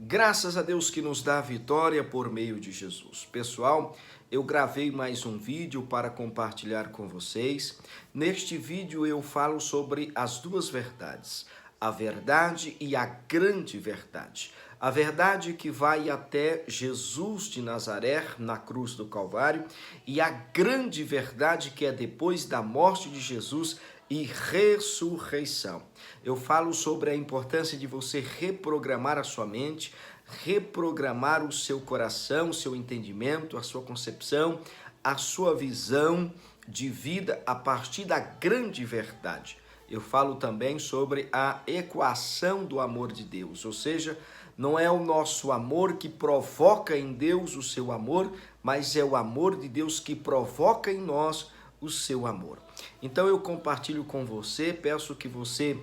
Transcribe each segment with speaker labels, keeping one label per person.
Speaker 1: Graças a Deus que nos dá a vitória por meio de Jesus. Pessoal, eu gravei mais um vídeo para compartilhar com vocês. Neste vídeo eu falo sobre as duas verdades, a verdade e a grande verdade. A verdade que vai até Jesus de Nazaré na cruz do Calvário e a grande verdade que é depois da morte de Jesus e ressurreição. Eu falo sobre a importância de você reprogramar a sua mente, reprogramar o seu coração, o seu entendimento, a sua concepção, a sua visão de vida a partir da grande verdade. Eu falo também sobre a equação do amor de Deus, ou seja, não é o nosso amor que provoca em Deus o seu amor, mas é o amor de Deus que provoca em nós o seu amor. Então eu compartilho com você, peço que você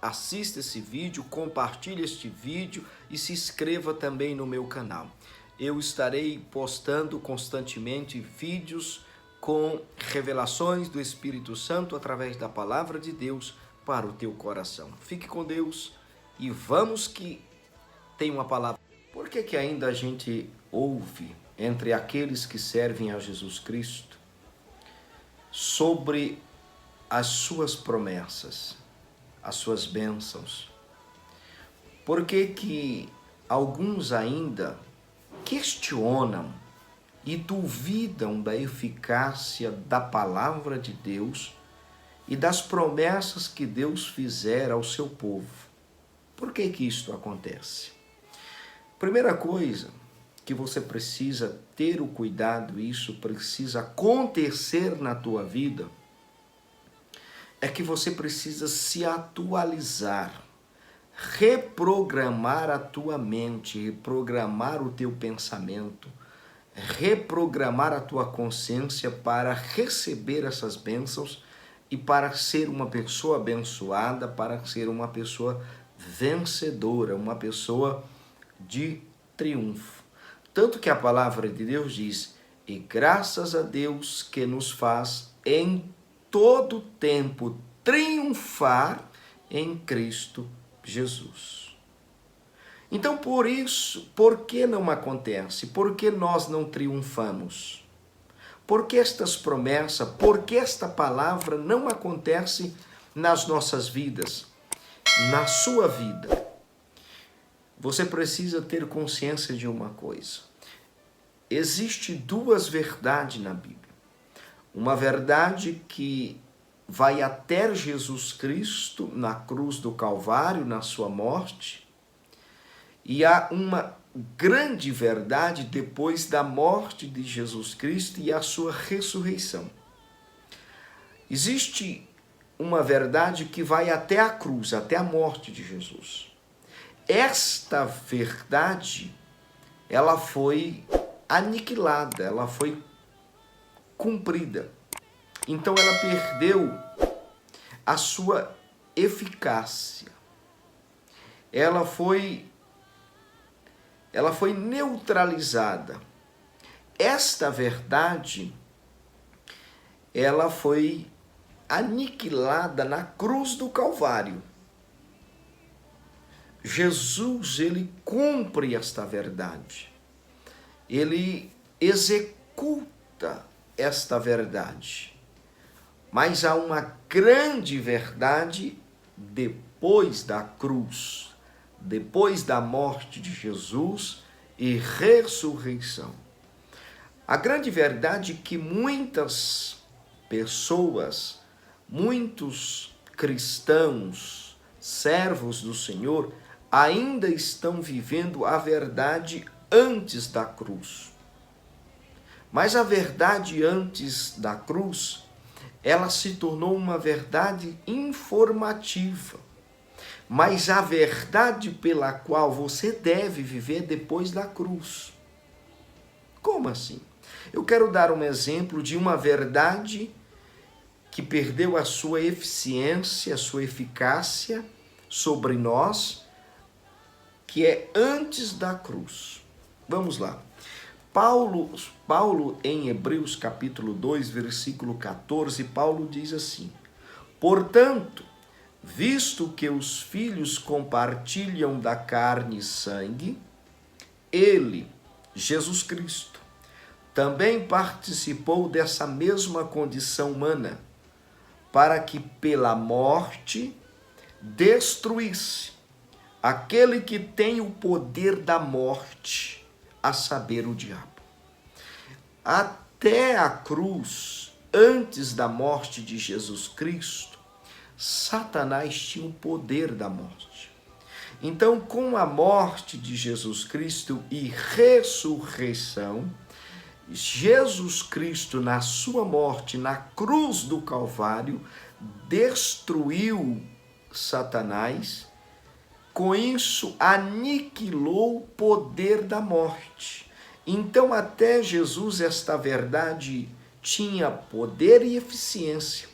Speaker 1: assista esse vídeo, compartilhe este vídeo e se inscreva também no meu canal. Eu estarei postando constantemente vídeos com revelações do Espírito Santo através da palavra de Deus para o teu coração. Fique com Deus e vamos que tem uma palavra. Por que ainda a gente ouve entre aqueles que servem a Jesus Cristo sobre as suas promessas, as suas bênçãos? Por que alguns ainda questionam e duvidam da eficácia da palavra de Deus e das promessas que Deus fizera ao seu povo? Por que isto acontece? Primeira coisa que você precisa ter o cuidado, isso precisa acontecer na tua vida, é que você precisa se atualizar, reprogramar a tua mente, reprogramar o teu pensamento, reprogramar a tua consciência para receber essas bênçãos e para ser uma pessoa abençoada, para ser uma pessoa vencedora, uma pessoa de triunfo. Tanto que a palavra de Deus diz: e graças a Deus que nos faz em todo tempo triunfar em Cristo Jesus. Então, por isso, por que não acontece? Por que nós não triunfamos? Por que estas promessas, por que esta palavra não acontece nas nossas vidas, na sua vida? Você precisa ter consciência de uma coisa. Existe duas verdades na Bíblia. Uma verdade que vai até Jesus Cristo na cruz do Calvário, na sua morte, e há uma grande verdade depois da morte de Jesus Cristo e a sua ressurreição. Existe uma verdade que vai até a cruz, até a morte de Jesus. Esta verdade, ela foi aniquilada, ela foi cumprida. Então ela perdeu a sua eficácia. Ela foi neutralizada. Esta verdade, ela foi aniquilada na cruz do Calvário. Jesus, ele cumpre esta verdade. Ele executa esta verdade. Mas há uma grande verdade depois da cruz, depois da morte de Jesus e ressurreição. A grande verdade é que muitas pessoas, muitos cristãos, servos do Senhor, ainda estão vivendo a verdade antes da cruz. Mas a verdade antes da cruz, ela se tornou uma verdade informativa. Mas a verdade pela qual você deve viver depois da cruz. Como assim? Eu quero dar um exemplo de uma verdade que perdeu a sua eficiência, a sua eficácia sobre nós, que é antes da cruz. Vamos lá. Paulo em Hebreus capítulo 2, versículo 14, Paulo diz assim: portanto, visto que os filhos compartilham da carne e sangue, ele, Jesus Cristo, também participou dessa mesma condição humana, para que pela morte destruísse aquele que tem o poder da morte, a saber, o diabo. Até a cruz, antes da morte de Jesus Cristo, Satanás tinha o poder da morte. Então, com a morte de Jesus Cristo e ressurreição, Jesus Cristo, na sua morte, na cruz do Calvário, destruiu Satanás. Com isso, aniquilou o poder da morte. Então, até Jesus, esta verdade tinha poder e eficiência.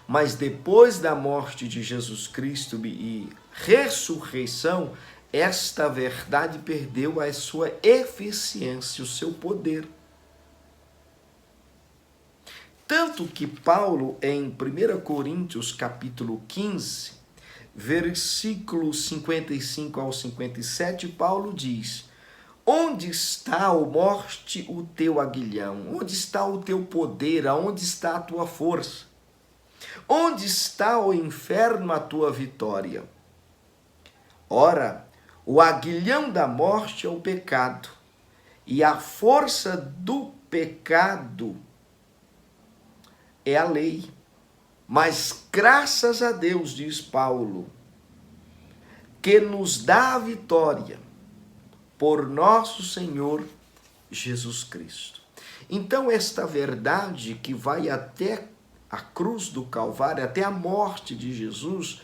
Speaker 1: Mas depois da morte de Jesus Cristo e ressurreição, esta verdade perdeu a sua eficiência, o seu poder. Tanto que Paulo, em 1 Coríntios, capítulo 15, versículos 55 ao 57, Paulo diz: onde está, ó morte, o teu aguilhão? Onde está o teu poder? Aonde está a tua força? Onde está, ó inferno, a tua vitória? Ora, o aguilhão da morte é o pecado, e a força do pecado é a lei. Mas graças a Deus, diz Paulo, que nos dá a vitória por nosso Senhor Jesus Cristo. Então, esta verdade que vai até a cruz do Calvário, até a morte de Jesus,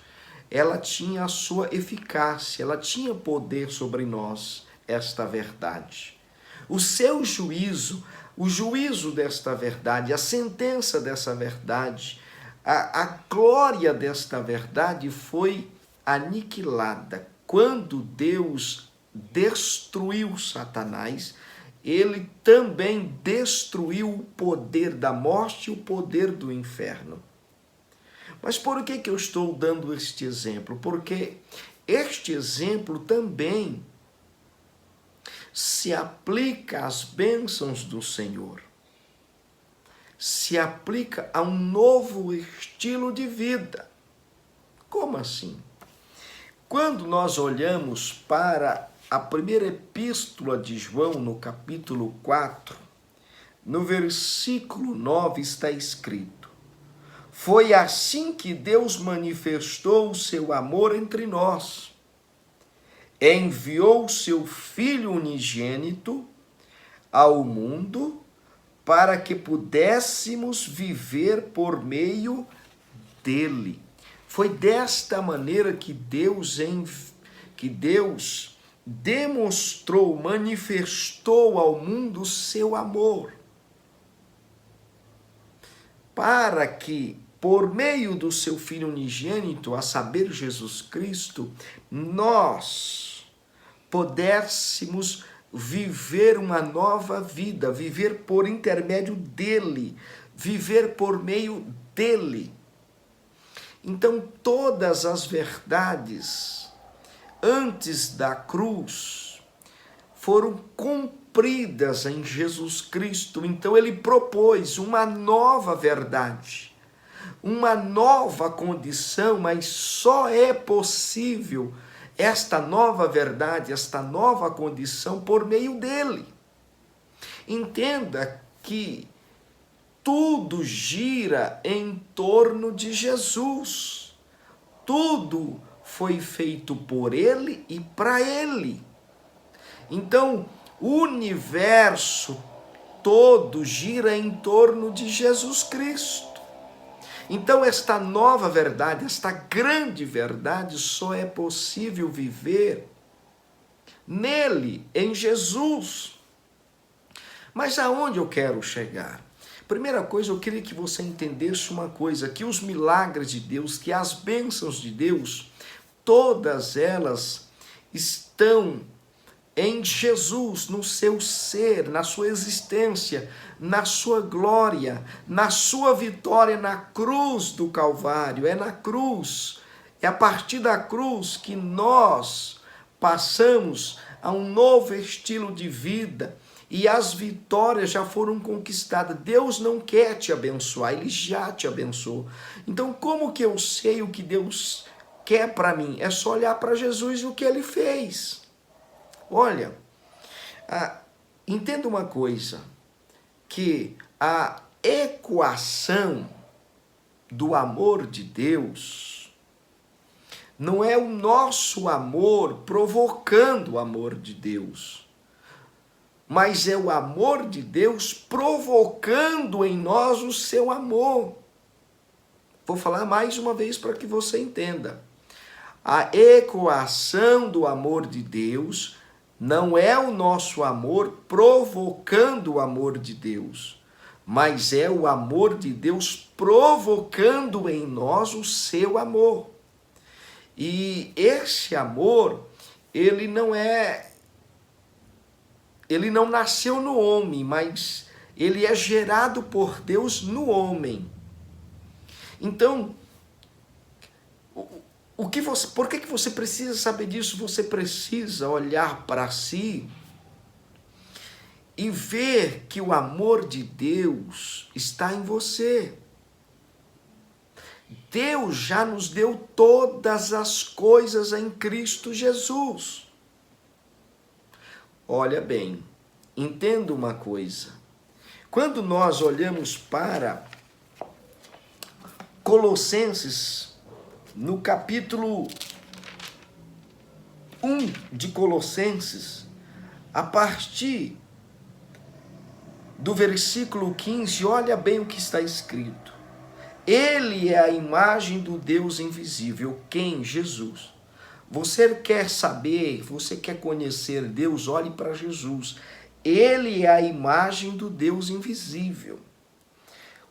Speaker 1: ela tinha a sua eficácia, ela tinha poder sobre nós, esta verdade. O seu juízo, o juízo desta verdade, a sentença dessa verdade, a glória desta verdade foi aniquilada. Quando Deus destruiu Satanás, ele também destruiu o poder da morte e o poder do inferno. Mas por que eu estou dando este exemplo? Porque este exemplo também se aplica às bênçãos do Senhor. Se aplica a um novo estilo de vida. Como assim? Quando nós olhamos para a primeira epístola de João, no capítulo 4, no versículo 9 está escrito: foi assim que Deus manifestou o seu amor entre nós. Enviou o seu Filho unigênito ao mundo para que pudéssemos viver por meio dele. Foi desta maneira que Deus demonstrou, manifestou ao mundo o seu amor. Para que, por meio do seu Filho unigênito, a saber, Jesus Cristo, nós pudéssemos viver uma nova vida, viver por intermédio dele, viver por meio dele. Então, todas as verdades antes da cruz foram cumpridas em Jesus Cristo. Então, ele propôs uma nova verdade, uma nova condição, mas só é possível esta nova verdade, esta nova condição por meio dele. Entenda que tudo gira em torno de Jesus. Tudo foi feito por ele e para ele. Então, o universo todo gira em torno de Jesus Cristo. Então, esta nova verdade, esta grande verdade, só é possível viver nele, em Jesus. Mas aonde eu quero chegar? Primeira coisa, eu queria que você entendesse uma coisa, que os milagres de Deus, que as bênçãos de Deus, todas elas estão em Jesus, no seu ser, na sua existência, na sua glória, na sua vitória na cruz do Calvário. É na cruz, é a partir da cruz que nós passamos a um novo estilo de vida e as vitórias já foram conquistadas. Deus não quer te abençoar, Ele já te abençoou. Então, como que eu sei o que Deus quer para mim? É só olhar para Jesus e o que Ele fez. Olha, entenda uma coisa, que a equação do amor de Deus não é o nosso amor provocando o amor de Deus, mas é o amor de Deus provocando em nós o seu amor. Vou falar mais uma vez para que você entenda. A equação do amor de Deus não é o nosso amor provocando o amor de Deus, mas é o amor de Deus provocando em nós o seu amor. E esse amor, ele não nasceu no homem, mas ele é gerado por Deus no homem. Então, por que você precisa saber disso? Você precisa olhar para si e ver que o amor de Deus está em você. Deus já nos deu todas as coisas em Cristo Jesus. Olha bem, entenda uma coisa. Quando nós olhamos para Colossenses, no capítulo 1 de Colossenses, a partir do versículo 15, olha bem o que está escrito. Ele é a imagem do Deus invisível. Quem? Jesus. Você quer saber, você quer conhecer Deus? Olhe para Jesus. Ele é a imagem do Deus invisível,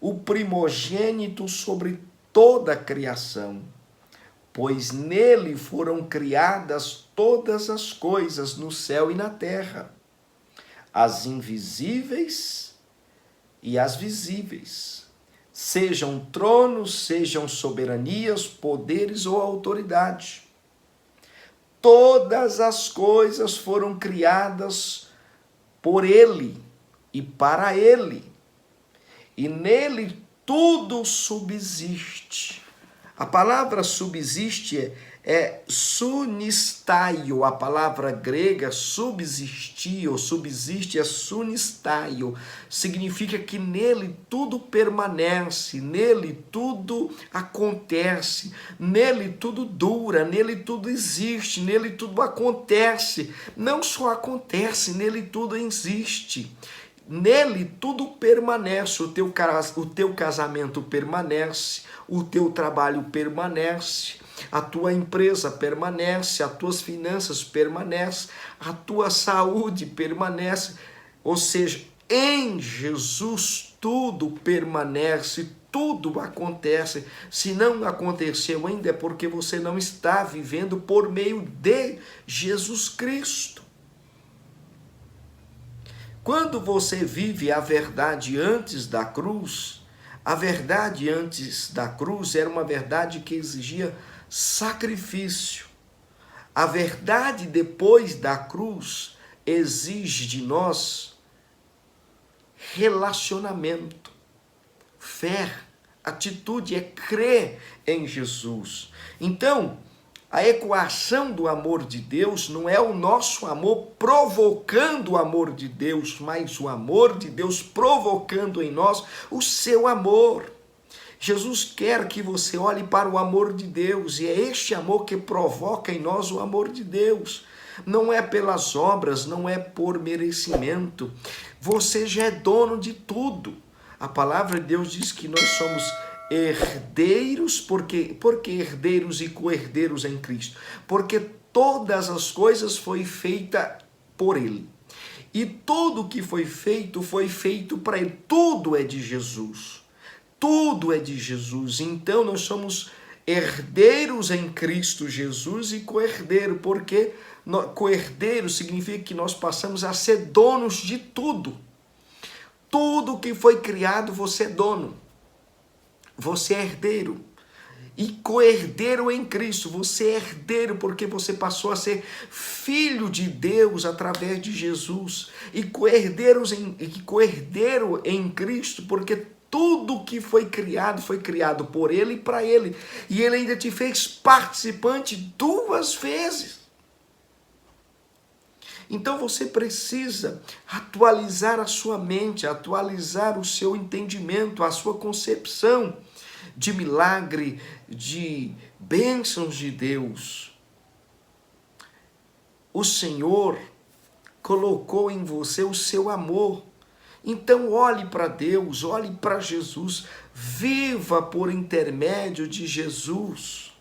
Speaker 1: o primogênito sobre toda a criação, pois nele foram criadas todas as coisas no céu e na terra, as invisíveis e as visíveis, sejam tronos, sejam soberanias, poderes ou autoridade. Todas as coisas foram criadas por ele e para ele, e nele tudo subsiste. A palavra subsiste é sunistaio, a palavra grega subsistir ou subsiste é sunistaio, significa que nele tudo permanece, nele tudo acontece, nele tudo dura, nele tudo existe, nele tudo acontece, não só acontece, nele tudo existe. Nele tudo permanece, o teu casamento permanece, o teu trabalho permanece, a tua empresa permanece, as tuas finanças permanecem, a tua saúde permanece. Ou seja, em Jesus tudo permanece, tudo acontece. Se não aconteceu ainda é porque você não está vivendo por meio de Jesus Cristo. Quando você vive a verdade antes da cruz, a verdade antes da cruz era uma verdade que exigia sacrifício. A verdade depois da cruz exige de nós relacionamento, fé, atitude, é crer em Jesus. Então, a equação do amor de Deus não é o nosso amor provocando o amor de Deus, mas o amor de Deus provocando em nós o seu amor. Jesus quer que você olhe para o amor de Deus, e é este amor que provoca em nós o amor de Deus. Não é pelas obras, não é por merecimento. Você já é dono de tudo. A palavra de Deus diz que nós somos herdeiros, porque herdeiros e co-herdeiros em Cristo? Porque todas as coisas foi feita por Ele. E tudo que foi feito para Ele. Tudo é de Jesus. Tudo é de Jesus. Então nós somos herdeiros em Cristo Jesus e co-herdeiro, porque co-herdeiro significa que nós passamos a ser donos de tudo. Tudo que foi criado, você é dono. Você é herdeiro. E co-herdeiro em Cristo, você é herdeiro porque você passou a ser filho de Deus através de Jesus. E co-herdeiro em Cristo, porque tudo que foi criado por Ele e para Ele. E Ele ainda te fez participante 2 vezes. Então você precisa atualizar a sua mente, atualizar o seu entendimento, a sua concepção de milagre, de bênçãos de Deus. O Senhor colocou em você o seu amor. Então olhe para Deus, olhe para Jesus, viva por intermédio de Jesus.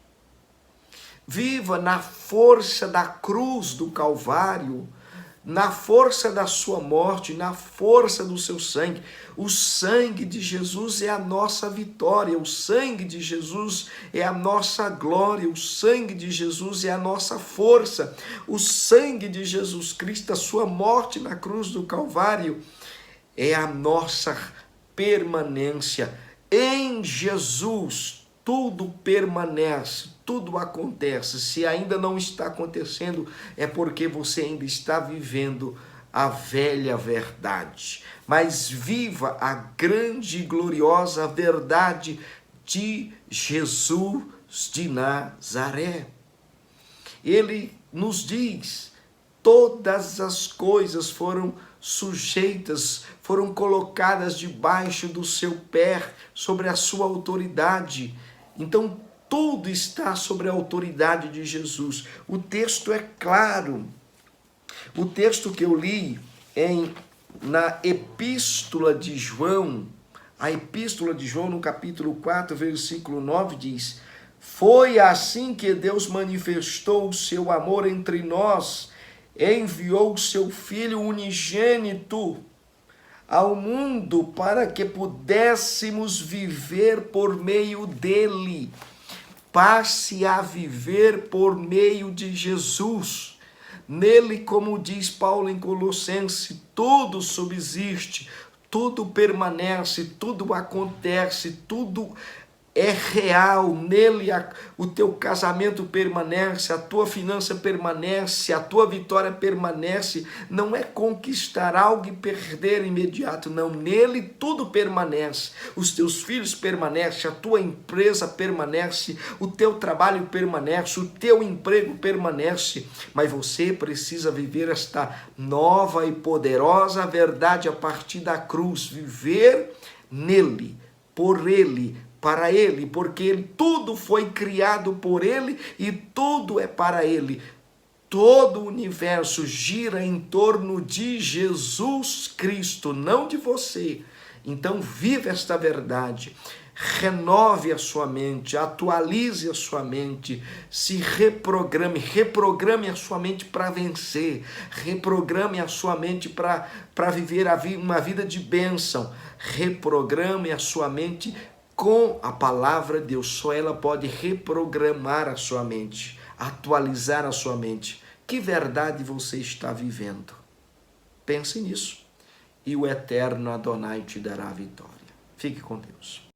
Speaker 1: Viva na força da cruz do Calvário, na força da sua morte, na força do seu sangue. O sangue de Jesus é a nossa vitória, o sangue de Jesus é a nossa glória, o sangue de Jesus é a nossa força, o sangue de Jesus Cristo, a sua morte na cruz do Calvário, é a nossa permanência. Em Jesus, tudo permanece, tudo acontece. Se ainda não está acontecendo, é porque você ainda está vivendo a velha verdade. Mas viva a grande e gloriosa verdade de Jesus de Nazaré. Ele nos diz: todas as coisas foram sujeitas, foram colocadas debaixo do seu pé, sobre a sua autoridade. Então, tudo está sobre a autoridade de Jesus. O texto é claro. O texto que eu li na Epístola de João, a Epístola de João, no capítulo 4, versículo 9, diz: foi assim que Deus manifestou o seu amor entre nós, enviou o seu Filho unigênito ao mundo para que pudéssemos viver por meio dele. Passe a viver por meio de Jesus. Nele, como diz Paulo em Colossenses, tudo subsiste, tudo permanece, tudo acontece, tudo é real. Nele o teu casamento permanece, a tua finança permanece, a tua vitória permanece. Não é conquistar algo e perder imediato, não. Nele tudo permanece. Os teus filhos permanecem, a tua empresa permanece, o teu trabalho permanece, o teu emprego permanece. Mas você precisa viver esta nova e poderosa verdade a partir da cruz. Viver nele, por ele, para ele, porque tudo foi criado por ele e tudo é para ele. Todo o universo gira em torno de Jesus Cristo, não de você. Então vive esta verdade, renove a sua mente, atualize a sua mente, se reprograme a sua mente para vencer, reprograme a sua mente para viver uma vida de bênção, reprograme a sua mente com a palavra de Deus. Só ela pode reprogramar a sua mente, atualizar a sua mente. Que verdade você está vivendo? Pense nisso e o eterno Adonai te dará a vitória. Fique com Deus.